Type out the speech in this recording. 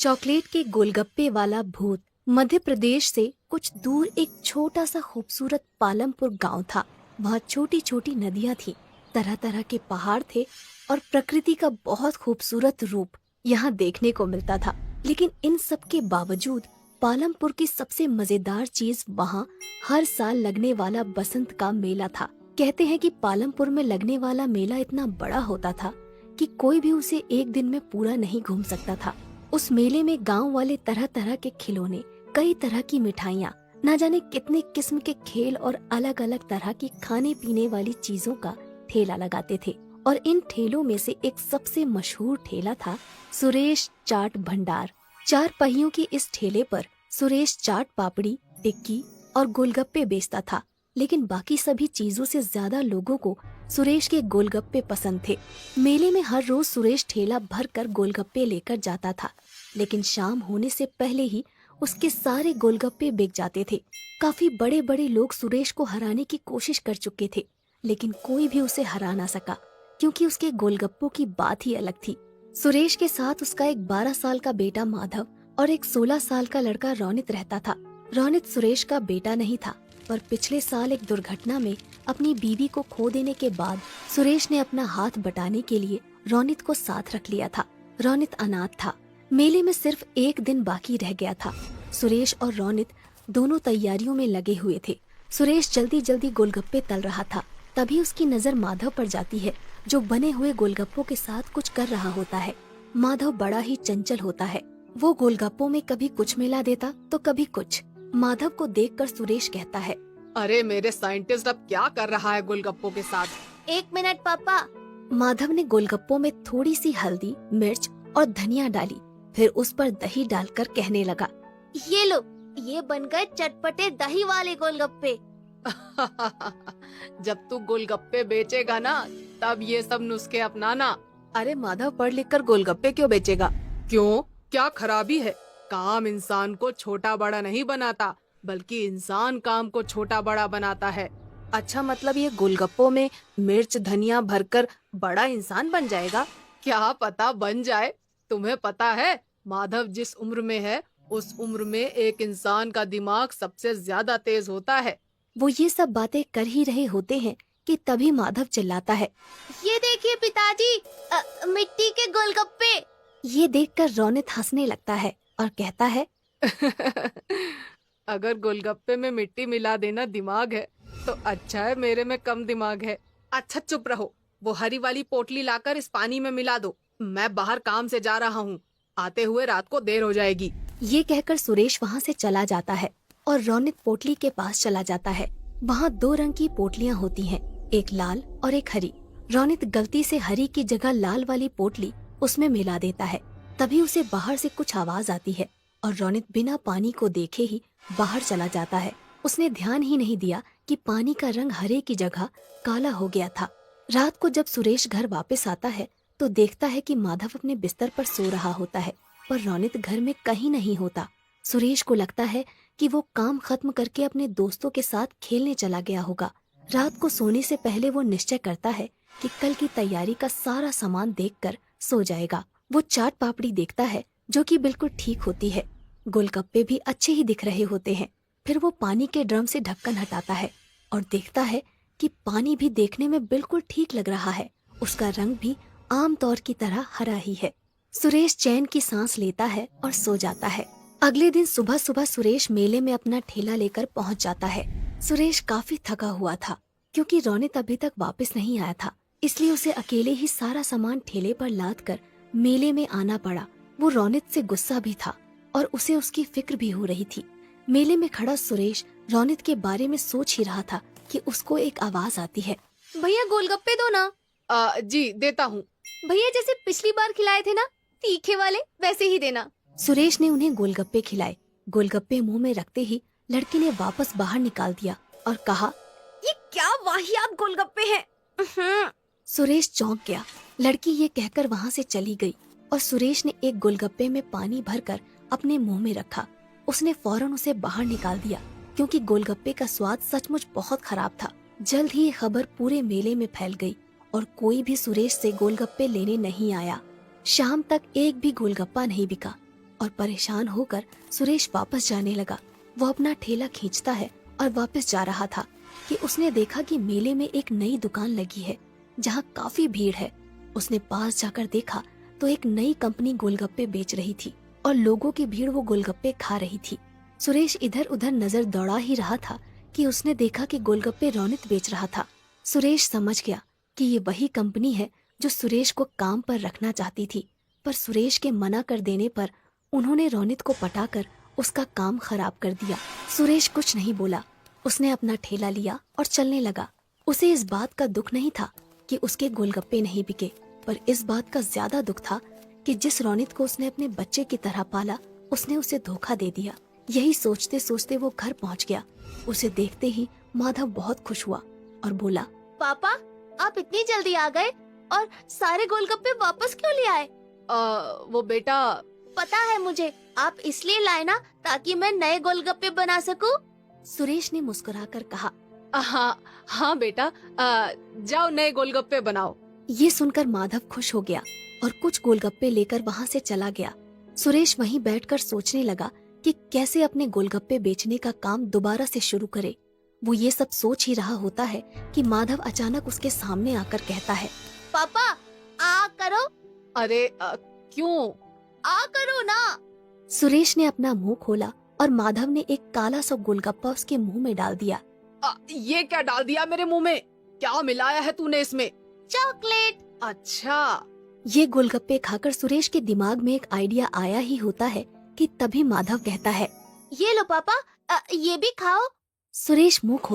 Chocolate के गोलगप्पे वाला भूत। मध्य प्रदेश से कुछ दूर एक छोटा सा खूबसूरत पालमपुर गांव था। वहाँ छोटी छोटी नदियाँ थी, तरह तरह के पहाड़ थे और प्रकृति का बहुत खूबसूरत रूप यहाँ देखने को मिलता था। लेकिन इन सब के बावजूद पालमपुर की सबसे मजेदार चीज वहाँ हर साल लगने वाला बसंत का मेला था। कहते हैं कि पालमपुर में लगने वाला मेला इतना बड़ा होता था कि कोई भी उसे एक दिन में पूरा नहीं घूम सकता था। उस मेले में गांव वाले तरह तरह के खिलौने, कई तरह की मिठाइयाँ, न जाने कितने किस्म के खेल और अलग अलग तरह की खाने पीने वाली चीजों का ठेला लगाते थे। और इन ठेलों में से एक सबसे मशहूर ठेला था सुरेश चाट भंडार। 4 पहियों के इस ठेले पर सुरेश चाट पापड़ी, टिक्की और गोलगप्पे बेचता था। लेकिन बाकी सभी चीजों से ज्यादा लोगों को सुरेश के गोलगप्पे पसंद थे। मेले में हर रोज सुरेश ठेला भर कर गोलगप्पे लेकर जाता था, लेकिन शाम होने से पहले ही उसके सारे गोलगप्पे बिक जाते थे। काफी बड़े बड़े लोग सुरेश को हराने की कोशिश कर चुके थे, लेकिन कोई भी उसे हरा ना सका, क्योंकि उसके गोलगप्पों की बात ही अलग थी। सुरेश के साथ उसका एक 12 साल का बेटा माधव और एक 16 साल का लड़का रोनित रहता था। रोनित सुरेश का बेटा नहीं था, पर पिछले साल एक दुर्घटना में अपनी बीवी को खो देने के बाद सुरेश ने अपना हाथ बटाने के लिए रोनित को साथ रख लिया था। रोनित अनाथ था। मेले में सिर्फ एक दिन बाकी रह गया था। सुरेश और रोनित दोनों तैयारियों में लगे हुए थे। सुरेश जल्दी जल्दी गोलगप्पे तल रहा था। तभी उसकी नजर माधव पर जाती है, जो बने हुए गोलगप्पों के साथ कुछ कर रहा होता है। माधव बड़ा ही चंचल होता है। वो गोलगप्पों में कभी कुछ मिला देता तो कभी कुछ। माधव को देखकर सुरेश कहता है, अरे मेरे साइंटिस्ट अब क्या कर रहा है गोलगप्पों के साथ? 1 मिनट पापा। माधव ने गोलगप्पों में थोड़ी सी हल्दी, मिर्च और धनिया डाली, फिर उस पर दही डालकर कहने लगा, ये लो, ये बन गए चटपटे दही वाले गोलगप्पे। जब तू गोलगप्पे बेचेगा ना, तब ये सब नुस्खे अपनाना। अरे माधव, पढ़ लिख कर गोलगप्पे क्यों बेचेगा? क्यों, क्या खराबी है? काम इंसान को छोटा बड़ा नहीं बनाता, बल्कि इंसान काम को छोटा बड़ा बनाता है। अच्छा, मतलब ये गोलगप्पों में मिर्च धनिया भरकर बड़ा इंसान बन जाएगा? क्या पता बन जाए। तुम्हें पता है, माधव जिस उम्र में है, उस उम्र में एक इंसान का दिमाग सबसे ज्यादा तेज होता है। वो ये सब बातें कर ही रहे होते हैं कि तभी माधव चिल्लाता है, ये देखिए पिताजी, मिट्टी के गोलगप्पे। ये देखकर रोनित हंसने लगता है और कहता है, अगर गोलगप्पे में मिट्टी मिला देना दिमाग है, तो अच्छा है मेरे में कम दिमाग है। अच्छा चुप रहो, वो हरी वाली पोटली लाकर इस पानी में मिला दो। मैं बाहर काम से जा रहा हूँ, आते हुए रात को देर हो जाएगी। ये कहकर सुरेश वहाँ से चला जाता है और रोनित पोटली के पास चला जाता है। वहाँ 2 रंग की पोटलियाँ होती हैं, एक लाल और एक हरी। रोनित गलती से हरी की जगह लाल वाली पोटली उसमें मिला देता है। तभी उसे बाहर से कुछ आवाज आती है और रोनित बिना पानी को देखे ही बाहर चला जाता है। उसने ध्यान ही नहीं दिया कि पानी का रंग हरे की जगह काला हो गया था। रात को जब सुरेश घर वापस आता है तो देखता है कि माधव अपने बिस्तर पर सो रहा होता है, पर रोनित घर में कहीं नहीं होता। सुरेश को लगता है कि वो काम खत्म करके अपने दोस्तों के साथ खेलने चला गया होगा। रात को सोने से पहले वो निश्चय करता है कि कल की तैयारी का सारा सामान देखकर सो जाएगा। वो चाट पापड़ी देखता है, जो कि बिल्कुल ठीक होती है। गोलगप्पे भी अच्छे ही दिख रहे होते हैं। फिर वो पानी के ड्रम से ढक्कन हटाता है और देखता है कि पानी भी देखने में बिल्कुल ठीक लग रहा है। उसका रंग भी आम तौर की तरह हरा ही है। सुरेश चैन की सांस लेता है और सो जाता है। अगले दिन सुबह सुबह सुरेश मेले में अपना ठेला लेकर पहुंच जाता है। सुरेश काफी थका हुआ था, क्योंकि रोनित अभी तक वापस नहीं आया था, इसलिए उसे अकेले ही सारा सामान ठेले पर लाद कर मेले में आना पड़ा। वो रोनित से गुस्सा भी था और उसे उसकी फिक्र भी हो रही थी। मेले में खड़ा सुरेश रोनित के बारे में सोच ही रहा था कि उसको एक आवाज आती है, भैया गोलगप्पे दो ना। जी देता हूँ। भैया जैसे पिछली बार खिलाए थे ना, तीखे वाले, वैसे ही देना। सुरेश ने उन्हें गोलगप्पे खिलाए। गोलगप्पे मुंह में रखते ही लड़की ने वापस बाहर निकाल दिया और कहा, ये क्या वाहियात गोलगप्पे हैं। सुरेश चौंक गया। लड़की ये कहकर वहाँ से चली गई और सुरेश ने एक गोलगप्पे में पानी भरकर अपने मुंह में रखा। उसने फौरन उसे बाहर निकाल दिया, क्योंकि गोलगप्पे का स्वाद सचमुच बहुत खराब था। जल्द ही ये खबर पूरे मेले में फैल गई और कोई भी सुरेश से गोलगप्पे लेने नहीं आया। शाम तक एक भी गोलगप्पा नहीं बिका। और परेशान होकर सुरेश वापस जाने लगा। वो अपना ठेला खींचता है और वापस जा रहा था कि उसने देखा कि मेले में एक नई दुकान लगी है जहाँ काफी भीड़ है। उसने पास जाकर देखा तो एक नई कंपनी गोलगप्पे बेच रही थी और लोगों की भीड़ वो गोलगप्पे खा रही थी। सुरेश इधर उधर नजर दौड़ा ही रहा था कि उसने देखा कि गोलगप्पे रोनित बेच रहा था। सुरेश समझ गया कि ये वही कंपनी है जो सुरेश को काम पर रखना चाहती थी, पर सुरेश के मना कर देने पर उन्होंने रोनित को पटाकर उसका काम खराब कर दिया। सुरेश कुछ नहीं बोला, उसने अपना ठेला लिया और चलने लगा। उसे इस बात का दुख नहीं था कि उसके गोलगप्पे नहीं बिके, पर इस बात का ज्यादा दुख था कि जिस रोनित को उसने अपने बच्चे की तरह पाला, उसने उसे धोखा दे दिया। यही सोचते सोचते वो घर पहुंच गया। उसे देखते ही माधव बहुत खुश हुआ और बोला, पापा, आप इतनी जल्दी आ गए और सारे गोलगप्पे वापस क्यों ले आए? वो बेटा, पता है मुझे, आप इसलिए लाए ना ताकि मैं नए गोलगप्पे बना सकूं। सुरेश ने मुस्कुराकर कहा। हाँ हाँ बेटा, जाओ नए गोलगप्पे बनाओ। ये सुनकर माधव खुश हो गया और कुछ गोलगप्पे लेकर वहाँ से चला गया। सुरेश वहीं बैठकर सोचने लगा कि कैसे अपने गोलगप्पे बेचने का काम दोबारा से शुरू करे। वो ये सब सोच ही रहा होता है कि माधव अचानक उसके सामने आकर कहता है, पापा, आ करो। अरे क्यों? आ करो ना। सुरेश ने अपना मुंह खोला और माधव ने एक काला सा गोलगप्पा उसके मुंह में डाल दिया। ये क्या डाल दिया मेरे मुंह में? क्या मिलाया है तूने इसमें? चॉकलेट। अच्छा। ये गोलगप्पे खाकर सुरेश के दिमाग में एक आइडिया आया ही होता है कि तभी माधव कहता है, ये लो पापा, ये भी खाओ। सुरेश मुंह खोल